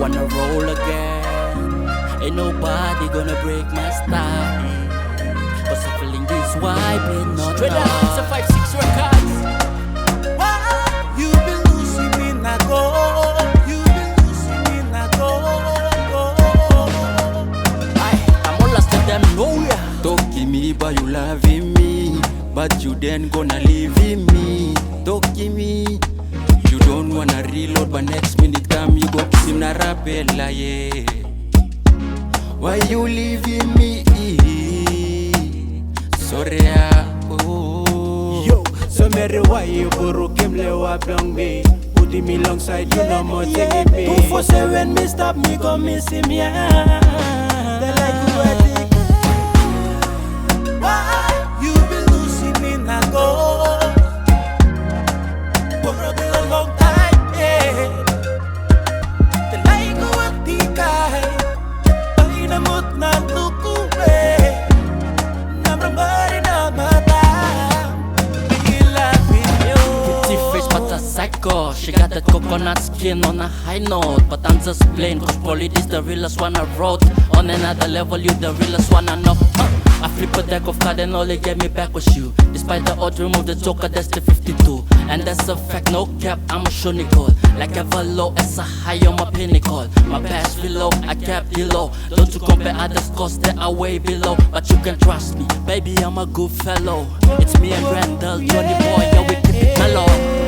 wanna roll again. Ain't nobody gonna break my style. Cause I'm feeling this vibe in no Straight time. out, it's a 5-6 records. Why you been losing me na go? You been losing me na go. I'm Molas to them know ya. Talking me, but you loving me, but you then gonna leave me. Talking me, you don't wanna reload, but next minute come you go kiss him na rapella, yeah. Why you leaving me? Sorry, oh. Yo, so Mary, why you buru kimle waplang me? Putting me alongside you, no more taking me. 247 me stop me go miss him, yeah. Talaigu. Why you been losing me na go? For a long time, yeah. Talaigu atikay, painamot na lukuwe. Namramari na mata, Pretty face but a psycho. She got that coconut skin on a high note. But I'm just plain cause Polly is the realest one I wrote. On another level you the realest one I know. I flip a deck of cards and all they get me back was you. Despite the odds, remove the joker, that's the 52. And that's a fact, no cap, I'm a shunicle. Like ever low, as a high on my pinnacle. My past below, I kept below. Don't you compare others cause they are way below. But you can trust me, baby, I'm a good fellow. It's me and Randal, Johnny boy, yeah we keep it mellow.